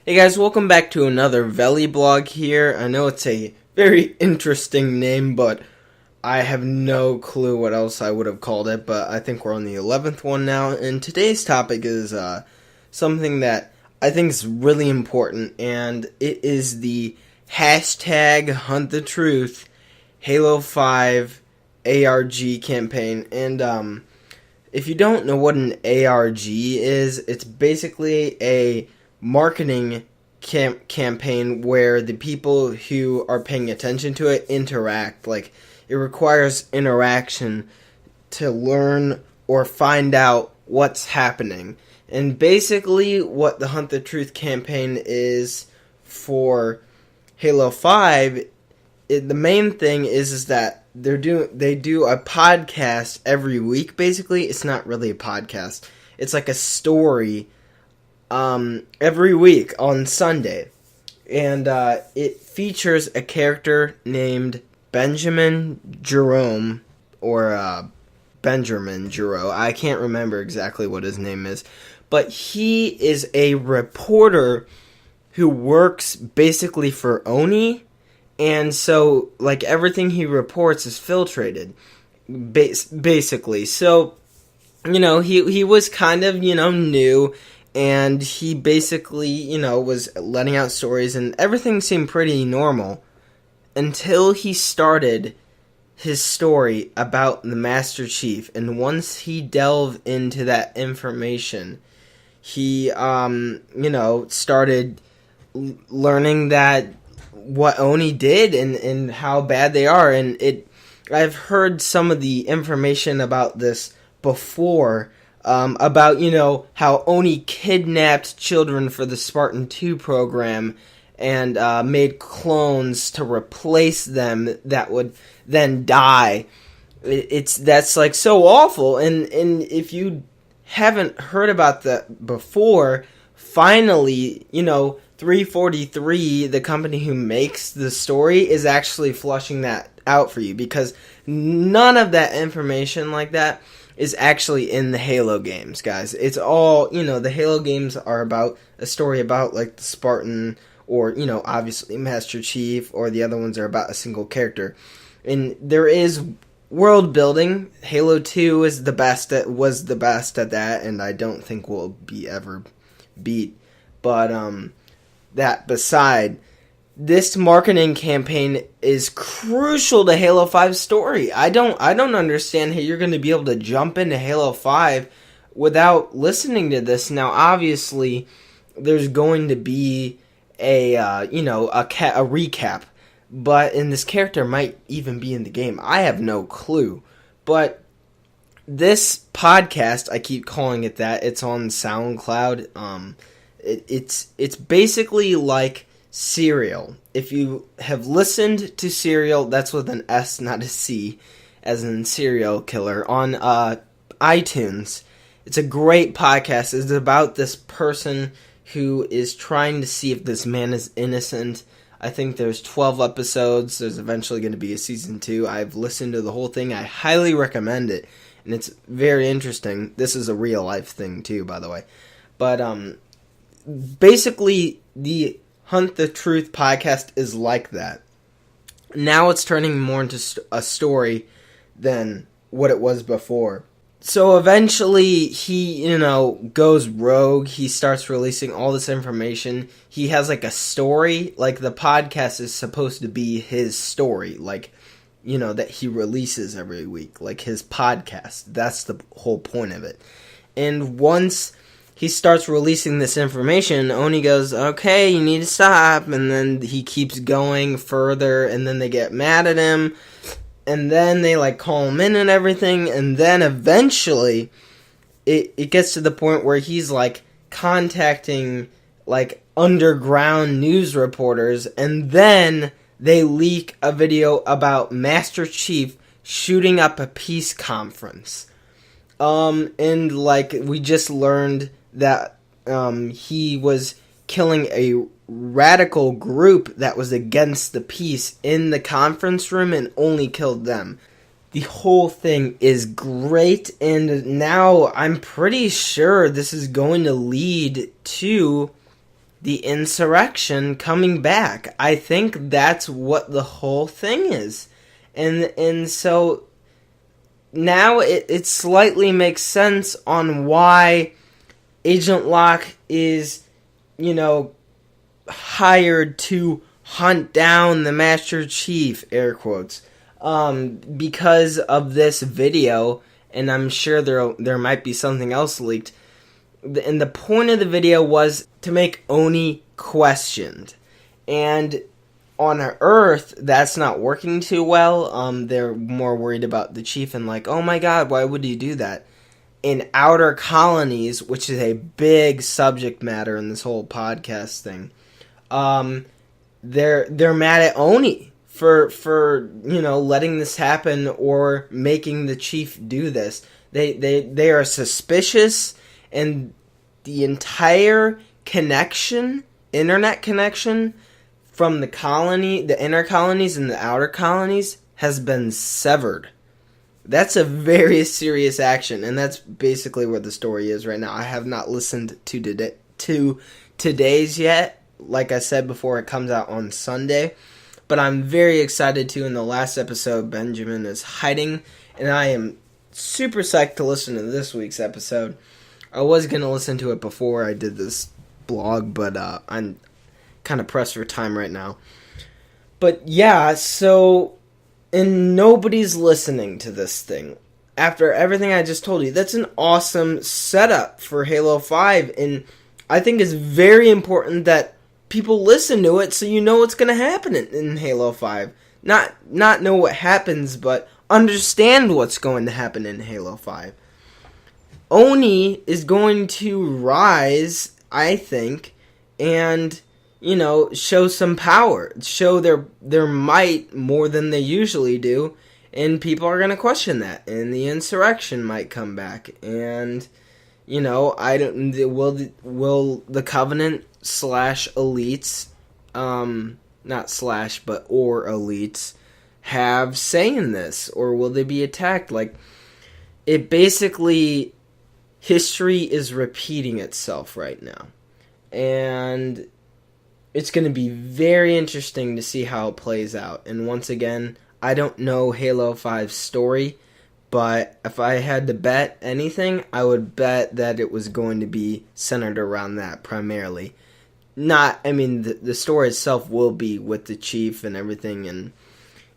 Hey guys, welcome back to another Veliblog here. I know it's a very interesting name, but I have no clue what else I would have called it, but I think we're on the 11th one now, and today's topic is something that I think is really important, and it is the hashtag HUNTtheTRUTH Halo 5 ARG campaign. And if you don't know what an ARG is, it's basically a marketing campaign where the people who are paying attention to it interact. Like, it requires interaction to learn or find out what's happening. And basically what the Hunt the Truth campaign is for Halo 5, the main thing is that they do a podcast every week. Basically, it's not really a podcast. It's like a story every week on Sunday, and it features a character named Benjamin Jerome, or Benjamin Jerome. I can't remember exactly what his name is, but he is a reporter who works basically for Oni, and so like everything he reports is filtrated, basically. So he was kind of new. And he basically, was letting out stories, and everything seemed pretty normal until he started his story about the Master Chief. And once he delved into that information, he, started learning that what Oni did and how bad they are. And I've heard some of the information about this before. About, how Oni kidnapped children for the Spartan 2 program and made clones to replace them that would then die. That's like so awful, and if you haven't heard about that before, finally, 343, the company who makes the story, is actually flushing that out for you, because none of that information like that is actually in the Halo games, guys. It's all, the Halo games are about a story about, like, the Spartan, or, obviously Master Chief, or the other ones are about a single character. And there is world building. Halo 2 was the best at that, and I don't think will be ever beat. But, that beside, this marketing campaign is crucial to Halo 5's story. I don't understand how you're going to be able to jump into Halo 5 without listening to this. Now, obviously, there's going to be a recap, and this character might even be in the game. I have no clue. But this podcast, I keep calling it that. It's on SoundCloud. It's basically like Serial. If you have listened to Serial, that's with an S, not a C, as in serial killer, on iTunes. It's a great podcast. It's about this person who is trying to see if this man is innocent. I think there's 12 episodes. There's eventually going to be a season 2. I've listened to the whole thing. I highly recommend it, and it's very interesting. This is a real life thing too, by the way. But basically, the Hunt the Truth podcast is like that. Now it's turning more into a story than what it was before. So eventually he, goes rogue. He starts releasing all this information. He has like a story. Like, the podcast is supposed to be his story. Like, that he releases every week. Like his podcast. That's the whole point of it. And once he starts releasing this information, Oni goes, okay, you need to stop, and then he keeps going further, and then they get mad at him, and then they, call him in and everything, and then eventually, it gets to the point where he's, contacting, underground news reporters, and then they leak a video about Master Chief shooting up a peace conference. And, we just learned that he was killing a radical group that was against the peace in the conference room and only killed them. The whole thing is great, and now I'm pretty sure this is going to lead to the insurrection coming back. I think that's what the whole thing is. And so now it slightly makes sense on why Agent Locke is, hired to hunt down the Master Chief, air quotes, because of this video, and I'm sure there might be something else leaked. And the point of the video was to make Oni questioned. And on Earth, that's not working too well. They're more worried about the Chief and like, oh my god, why would you do that? In outer colonies, which is a big subject matter in this whole podcast thing, they're mad at Oni for letting this happen or making the Chief do this. They are suspicious, and the entire internet connection from the inner colonies and the outer colonies has been severed. That's a very serious action, and that's basically where the story is right now. I have not listened to today's yet. Like I said before, it comes out on Sunday. But I'm very excited to. In the last episode, Benjamin is hiding, and I am super psyched to listen to this week's episode. I was going to listen to it before I did this blog, but I'm kind of pressed for time right now. But yeah, so, and nobody's listening to this thing. After everything I just told you, that's an awesome setup for Halo 5, and I think it's very important that people listen to it so you know what's going to happen in Halo 5. Not know what happens, but understand what's going to happen in Halo 5. Oni is going to rise, I think, and, show some power. Show their might more than they usually do, and people are going to question that, and the insurrection might come back, and, I don't, will the Covenant / elites, not slash, but or elites, have say in this, or will they be attacked? Like, it basically, history is repeating itself right now, and it's going to be very interesting to see how it plays out. And once again, I don't know Halo 5's story, but if I had to bet anything, I would bet that it was going to be centered around that primarily. The story itself will be with the Chief and everything, and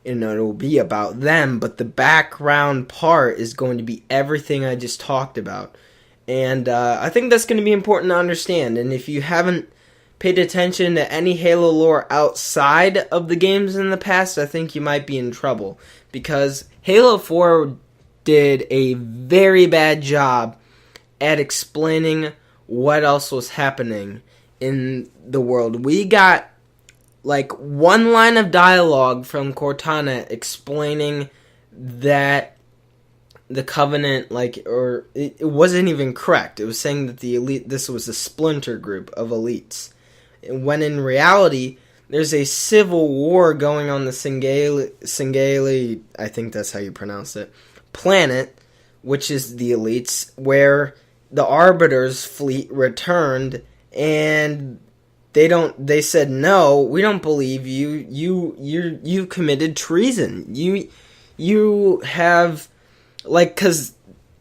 it'll be about them, but the background part is going to be everything I just talked about. And I think that's going to be important to understand. And if you haven't paid attention to any Halo lore outside of the games in the past, I think you might be in trouble. Because Halo 4 did a very bad job at explaining what else was happening in the world. We got like one line of dialogue from Cortana explaining that the Covenant, it wasn't even correct. It was saying that the elite, this was a splinter group of elites. When in reality, there's a civil war going on the Singeli, I think that's how you pronounce it, planet, which is the elites, where the Arbiter's fleet returned, and they said, no, we don't believe you. You committed treason. You have, because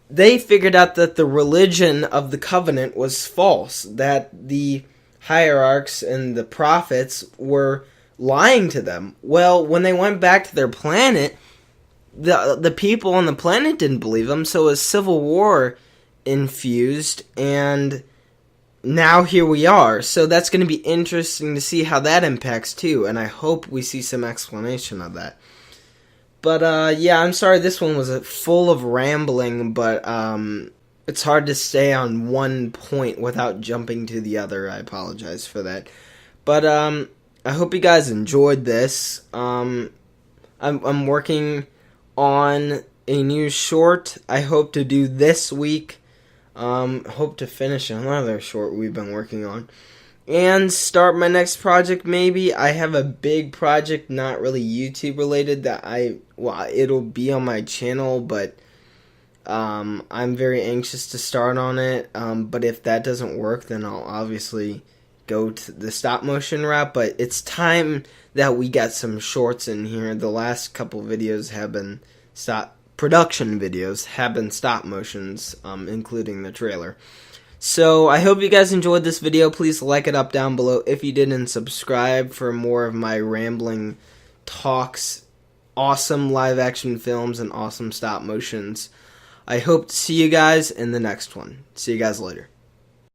they figured out that the religion of the Covenant was false, that the hierarchs and the prophets were lying to them. Well, when they went back to their planet, the people on the planet didn't believe them, so a civil war infused, and now here we are. So that's going to be interesting to see how that impacts too, and I hope we see some explanation of that. But yeah, I'm sorry this one was full of rambling, but it's hard to stay on one point without jumping to the other. I apologize for that. But I hope you guys enjoyed this. I'm working on a new short I hope to do this week. Hope to finish another short we've been working on. And start my next project maybe. I have a big project, not really YouTube related, that it'll be on my channel, but I'm very anxious to start on it. But if that doesn't work, then I'll obviously go to the stop motion route, but it's time that we got some shorts in here. The last couple videos have been production videos have been stop motions, including the trailer. So I hope you guys enjoyed this video. Please like it up down below if you did, and subscribe for more of my rambling talks, awesome live action films, and awesome stop motions. I hope to see you guys in the next one. See you guys later.